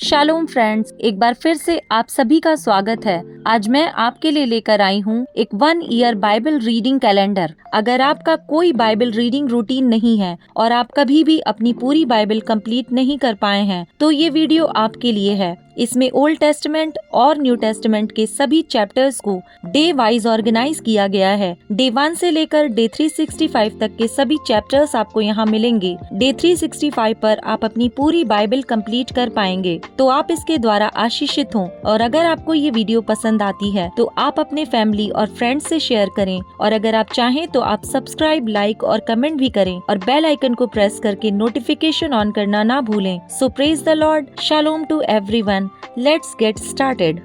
Shalom friends, एक बार फिर से आप सभी का स्वागत है। आज मैं आपके लिए लेकर आई हूँ एक 1 ईयर बाइबल रीडिंग कैलेंडर। अगर आपका कोई बाइबल रीडिंग रूटीन नहीं है और आप कभी भी अपनी पूरी बाइबल कंप्लीट नहीं कर पाए हैं, तो ये वीडियो आपके लिए है। इसमें ओल्ड टेस्टमेंट और न्यू टेस्टमेंट के सभी चैप्टर्स को डे वाइज ऑर्गेनाइज किया गया है। डे 1 से लेकर डे 365 तक के सभी चैप्टर्स आपको यहाँ मिलेंगे। डे 365 पर आप अपनी पूरी बाइबल कंप्लीट कर पाएंगे, तो आप इसके द्वारा आशीषित हों। और अगर आपको ये वीडियो पसंद आती है तो आप अपने फैमिली और फ्रेंड्स से शेयर करें, और अगर आप चाहें तो आप सब्सक्राइब, लाइक और कमेंट भी करें और बेल आइकन को प्रेस करके नोटिफिकेशन ऑन करना ना भूलें। So praise the lord, shalom to everyone. Let's get started.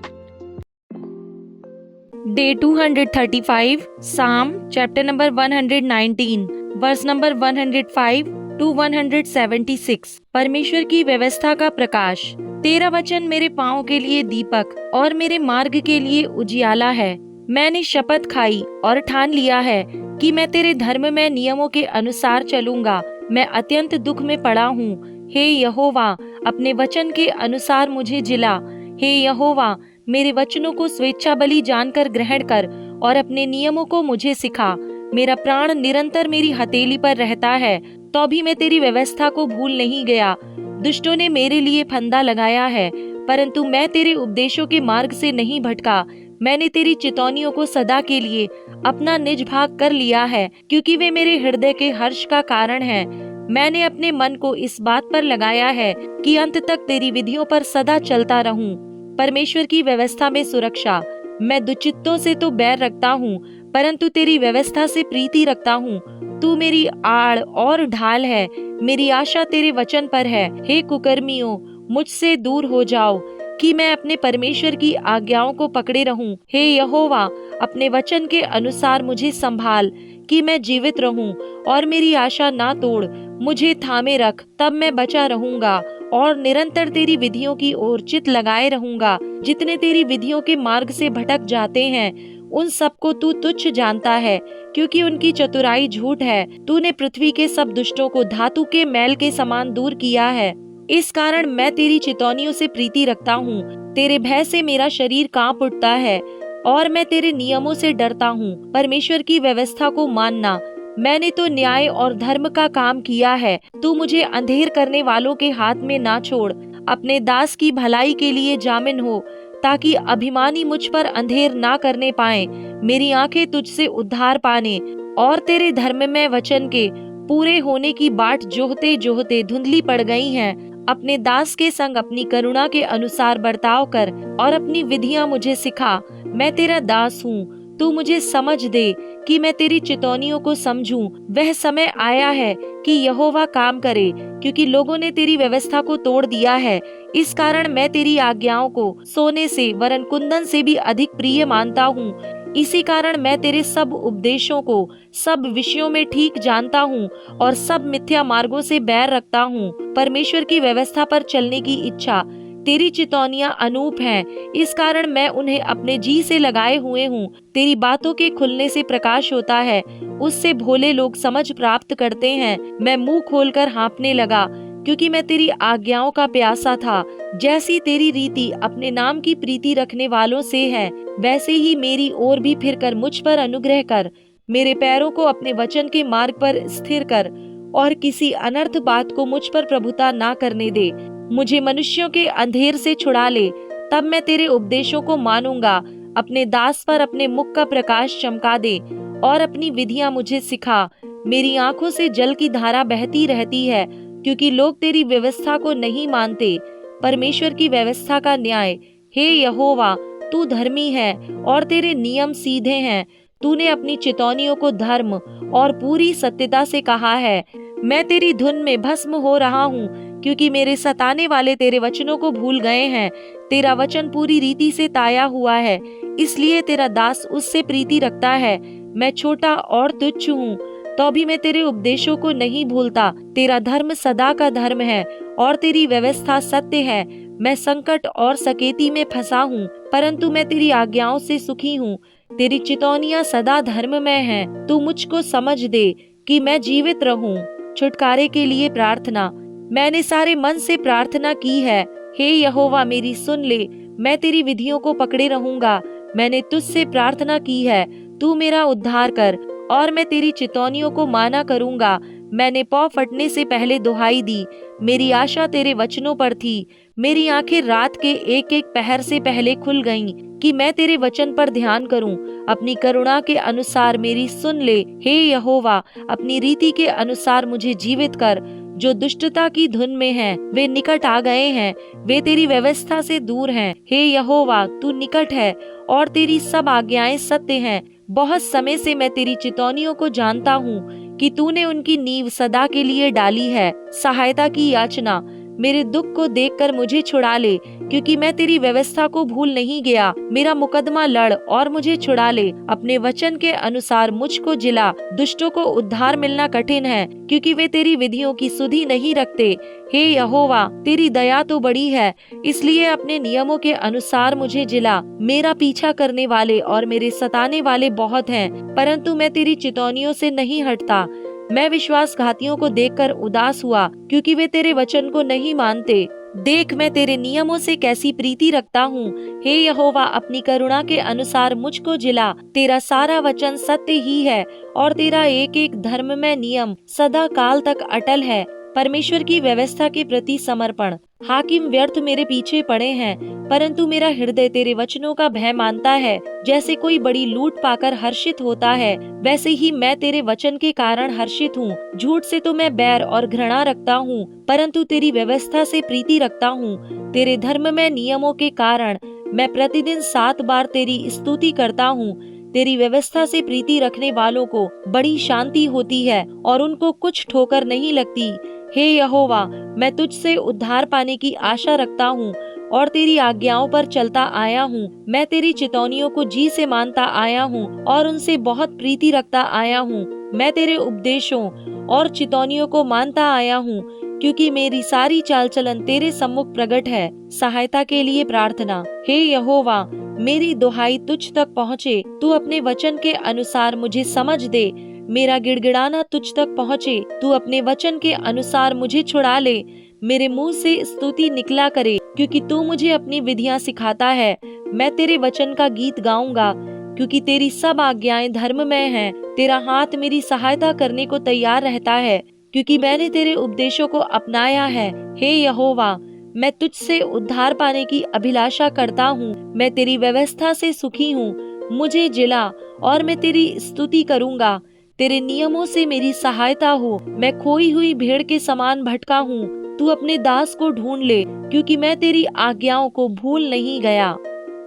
Day 235, Psalm, chapter number 119, verse number 105 to 176। परमेश्वर की व्यवस्था का प्रकाश। तेरा वचन मेरे पाँव के लिए दीपक और मेरे मार्ग के लिए उजियाला है। मैंने शपथ खाई और ठान लिया है कि मैं तेरे धर्म में नियमों के अनुसार चलूंगा। मैं अत्यंत दुख में पड़ा हूँ। हे यहोवा, अपने वचन के अनुसार मुझे जिला। हे यहोवा, मेरे वचनों को स्वेच्छा बलि जानकर ग्रहण कर और अपने नियमों को मुझे सिखा। मेरा प्राण निरंतर मेरी हथेली पर रहता है, तो भी मैं तेरी व्यवस्था को भूल नहीं गया। दुष्टों ने मेरे लिए फंदा लगाया है, परंतु मैं तेरे उपदेशों के मार्ग से नहीं भटका। मैंने तेरी चितौनियों को सदा के लिए अपना निज भाग कर लिया है, क्योंकि वे मेरे हृदय के हर्ष का कारण है। मैंने अपने मन को इस बात पर लगाया है कि अंत तक तेरी विधियों पर सदा चलता रहूं। परमेश्वर की व्यवस्था में सुरक्षा। मैं दुचित्तों से तो बैर रखता हूँ, परंतु तेरी व्यवस्था से प्रीति रखता हूँ। तू मेरी आड़ और ढाल है। मेरी आशा तेरे वचन पर है। हे कुकर्मियों, मुझसे दूर हो जाओ कि मैं अपने परमेश्वर की आज्ञाओं को पकड़े रहूं। हे यहोवा, अपने वचन के अनुसार मुझे संभाल कि मैं जीवित रहूं, और मेरी आशा ना तोड़। मुझे थामे रख, तब मैं बचा रहूंगा और निरंतर तेरी विधियों की ओर चित लगाए रहूंगा। जितने तेरी विधियों के मार्ग से भटक जाते हैं, उन सबको तू तुच्छ जानता है, क्योंकि उनकी चतुराई झूठ है। तूने पृथ्वी के सब दुष्टों को धातु के मैल के समान दूर किया है। इस कारण मैं तेरी चितौनियों से प्रीति रखता हूँ। तेरे भय से मेरा शरीर कांप उठता है और मैं तेरे नियमों से डरता हूँ। परमेश्वर की व्यवस्था को मानना। मैंने तो न्याय और धर्म का काम किया है। तू मुझे अंधेर करने वालों के हाथ में ना छोड़। अपने दास की भलाई के लिए जामिन हो, ताकि अभिमानी मुझ पर अंधेर ना करने पाए। मेरी आंखें तुझसे उद्धार पाने और तेरे धर्म में वचन के पूरे होने की बाट जोहते जोहते धुंधली पड़ गई हैं। अपने दास के संग अपनी करुणा के अनुसार बर्ताव कर और अपनी विधियां मुझे सिखा। मैं तेरा दास हूँ, तू मुझे समझ दे कि मैं तेरी चितौनियों को समझूं। वह समय आया है कि यहोवा काम करे, क्योंकि लोगों ने तेरी व्यवस्था को तोड़ दिया है। इस कारण मैं तेरी आज्ञाओं को सोने से वरन कुंदन से भी अधिक प्रिय मानता हूँ। इसी कारण मैं तेरे सब उपदेशों को सब विषयों में ठीक जानता हूँ और सब मिथ्या मार्गों से बैर रखता हूँ। परमेश्वर की व्यवस्था पर चलने की इच्छा। तेरी चितौनियां अनूप हैं, इस कारण मैं उन्हें अपने जी से लगाए हुए हूँ। तेरी बातों के खुलने से प्रकाश होता है, उससे भोले लोग समझ प्राप्त करते हैं। मैं मुंह खोलकर हाँफने लगा, क्योंकि मैं तेरी आज्ञाओं का प्यासा था। जैसी तेरी रीति अपने नाम की प्रीति रखने वालों से है, वैसे ही मेरी ओर भी फिरकर मुझ पर अनुग्रह कर। मेरे पैरों को अपने वचन के मार्ग पर स्थिर कर और किसी अनर्थ बात को मुझ पर प्रभुता ना करने दे। मुझे मनुष्यों के अंधेर से छुड़ा ले, तब मैं तेरे उपदेशों को मानूंगा। अपने दास पर अपने मुख का प्रकाश चमका दे और अपनी विधियां मुझे सिखा। मेरी आंखों से जल की धारा बहती रहती है, क्योंकि लोग तेरी व्यवस्था को नहीं मानते। परमेश्वर की व्यवस्था का न्याय। हे यहोवा, तू धर्मी है और तेरे नियम सीधे हैं। तूने अपनी चितौनियों को धर्म और पूरी सत्यता से कहा है। मैं तेरी धुन में भस्म हो रहा हूँ, क्योंकि मेरे सताने वाले तेरे वचनों को भूल गए हैं। तेरा वचन पूरी रीति से ताया हुआ है, इसलिए तेरा दास उससे प्रीति रखता है। मैं छोटा और तुच्छ हूँ, तो भी मैं तेरे उपदेशों को नहीं भूलता। तेरा धर्म सदा का धर्म है और तेरी व्यवस्था सत्य है। मैं संकट और सकेती में फंसा हूँ, परंतु मैं तेरी आज्ञाओं से सुखी हूँ। तेरी चितौनियां सदा धर्म में हैं। तू मुझको समझ दे कि मैं जीवित रहूं। छुटकारे के लिए प्रार्थना। मैंने सारे मन से प्रार्थना की है हे यहोवा मेरी सुन ले, मैं तेरी विधियों को पकड़े रहूंगा। मैंने तुझसे प्रार्थना की है, तू मेरा उद्धार कर, और मैं तेरी चितौनियों को माना करूंगा। मैंने पौ फटने से पहले दुहाई दी, मेरी आशा तेरे वचनों पर थी। मेरी आंखें रात के एक एक पहर से पहले खुल गईं कि मैं तेरे वचन पर ध्यान करूं। अपनी करुणा के अनुसार मेरी सुन ले, हे यहोवा, अपनी रीति के अनुसार मुझे जीवित कर। जो दुष्टता की धुन में हैं, वे निकट आ गए हैं, वे तेरी व्यवस्था से दूर हैं। हे यहोवा, तू निकट है और तेरी सब आज्ञाएं सत्य हैं। बहुत समय से मैं तेरी चितौनियों को जानता हूँ कि तूने उनकी नींव सदा के लिए डाली है। सहायता की याचना, मेरे दुख को देखकर मुझे छुड़ा ले, क्योंकि मैं तेरी व्यवस्था को भूल नहीं गया। मेरा मुकदमा लड़ और मुझे छुड़ा ले, अपने वचन के अनुसार मुझको जिला। दुष्टों को उद्धार मिलना कठिन है, क्योंकि वे तेरी विधियों की सुधि नहीं रखते। हे यहोवा, तेरी दया तो बड़ी है, इसलिए अपने नियमों के अनुसार मुझे जिला। मेरा पीछा करने वाले और मेरे सताने वाले बहुत हैं, परंतु मैं तेरी चितौनियों से नहीं हटता। मैं विश्वासघातियों को देखकर उदास हुआ, क्योंकि वे तेरे वचन को नहीं मानते। देख, मैं तेरे नियमों से कैसी प्रीति रखता हूँ। हे यहोवा, अपनी करुणा के अनुसार मुझको जिला। तेरा सारा वचन सत्य ही है, और तेरा एक एक धर्ममय नियम सदा काल तक अटल है। परमेश्वर की व्यवस्था के प्रति समर्पण। हाकिम व्यर्थ मेरे पीछे पड़े हैं, परंतु मेरा हृदय तेरे वचनों का भय मानता है। जैसे कोई बड़ी लूट पाकर हर्षित होता है, वैसे ही मैं तेरे वचन के कारण हर्षित हूँ। झूठ से तो मैं बैर और घृणा रखता हूँ, परंतु तेरी व्यवस्था से प्रीति रखता हूँ। तेरे धर्ममय नियमों के कारण मैं प्रतिदिन 7 बार तेरी स्तुति करता हूँ। तेरी व्यवस्था से प्रीति रखने वालों को बड़ी शांति होती है, और उनको कुछ ठोकर नहीं लगती। हे यहोवा, मैं तुझसे उद्धार पाने की आशा रखता हूँ और तेरी आज्ञाओं पर चलता आया हूँ। मैं तेरी चितौनियों को जी से मानता आया हूँ और उनसे बहुत प्रीति रखता आया हूँ। मैं तेरे उपदेशों और चितौनियों को मानता आया हूँ, क्योंकि मेरी सारी चाल चलन तेरे सम्मुख प्रकट है। सहायता के लिए प्रार्थना। हे यहोवा, मेरी दुहाई तुझ तक पहुँचे, तू अपने वचन के अनुसार मुझे समझ दे। मेरा गिड़गिड़ाना तुझ तक पहुँचे, तू अपने वचन के अनुसार मुझे छुड़ा ले। मेरे मुंह से स्तुति निकला करे, क्योंकि तू मुझे अपनी विधियां सिखाता है। मैं तेरे वचन का गीत गाऊंगा, क्योंकि तेरी सब आज्ञाएं धर्ममय हैं। तेरा हाथ मेरी सहायता करने को तैयार रहता है, क्योंकि मैंने तेरे उपदेशों को अपनाया है। हे यहोवा, मैं तुझसे उद्धार पाने की अभिलाषा करता हूँ। मैं तेरी व्यवस्था से सुखी हूँ। मुझे जिला और मैं तेरी स्तुति करूंगा। तेरे नियमों से मेरी सहायता हो। मैं खोई हुई भेड़ के समान भटका हूँ। तू अपने दास को ढूंढ ले, क्योंकि मैं तेरी आज्ञाओं को भूल नहीं गया।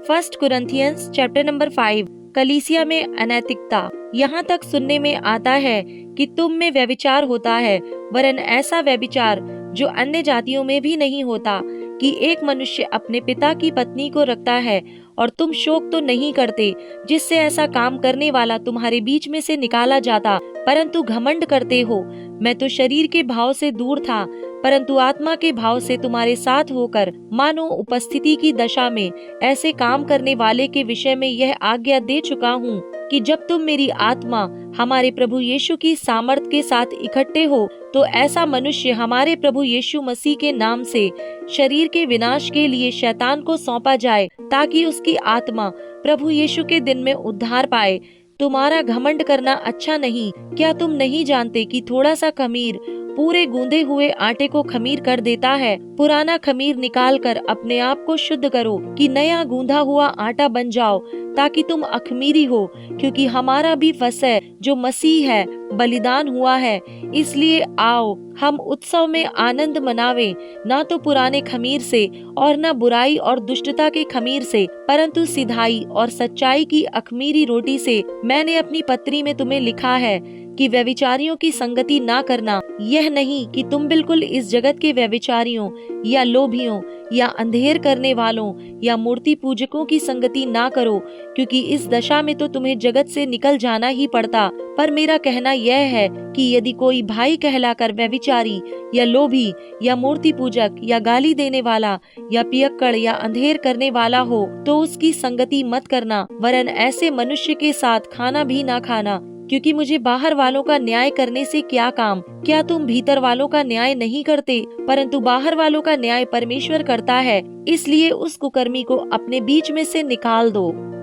1 कुरिन्थियंस चैप्टर नंबर 5। कलीसिया में अनैतिकता। यहाँ तक सुनने में आता है कि तुम में व्यभिचार होता है, वरन ऐसा व्यभिचार जो अन्य जातियों में भी नहीं होता, कि एक मनुष्य अपने पिता की पत्नी को रखता है। और तुम शोक तो नहीं करते, जिससे ऐसा काम करने वाला तुम्हारे बीच में से निकाला जाता, परंतु घमंड करते हो। मैं तो शरीर के भाव से दूर था, परंतु आत्मा के भाव से तुम्हारे साथ होकर मानो उपस्थिति की दशा में ऐसे काम करने वाले के विषय में यह आज्ञा दे चुका हूँ कि जब तुम मेरी आत्मा हमारे प्रभु यीशु की सामर्थ के साथ इकट्ठे हो, तो ऐसा मनुष्य हमारे प्रभु यीशु मसीह के नाम से शरीर के विनाश के लिए शैतान को सौंपा जाए, ताकि उसकी आत्मा प्रभु यीशु के दिन में उद्धार पाए। तुम्हारा घमंड करना अच्छा नहीं। क्या तुम नहीं जानते कि थोड़ा सा खमीर पूरे गूंदे हुए आटे को खमीर कर देता है? पुराना खमीर निकाल कर अपने आप को शुद्ध करो, कि नया गूंधा हुआ आटा बन जाओ, ताकि तुम अखमीरी हो। क्योंकि हमारा भी फसह जो मसीह है बलिदान हुआ है। इसलिए आओ, हम उत्सव में आनंद मनावें, ना तो पुराने खमीर से और न बुराई और दुष्टता के खमीर से, परंतु सिधाई और सच्चाई की अखमीरी रोटी से। मैंने अपनी पत्री में तुम्हें लिखा है कि व्यभिचारियों की संगति ना करना। यह नहीं कि तुम बिल्कुल इस जगत के व्यभिचारियों या लोभियों या अंधेर करने वालों या मूर्ति पूजकों की संगति ना करो, क्योंकि इस दशा में तो तुम्हें जगत से निकल जाना ही पड़ता। पर मेरा कहना यह है कि यदि कोई भाई कहलाकर व्यभिचारी या लोभी या मूर्ति पूजक या गाली देने वाला या पियक्कड़ या अंधेर करने वाला हो, तो उसकी संगति मत करना, वरन ऐसे मनुष्य के साथ खाना भी ना खाना, क्योंकि मुझे बाहर वालों का न्याय करने से क्या काम। क्या तुम भीतर वालों का न्याय नहीं करते, परंतु बाहर वालों का न्याय परमेश्वर करता है। इसलिए उस कुकर्मी को अपने बीच में से निकाल दो।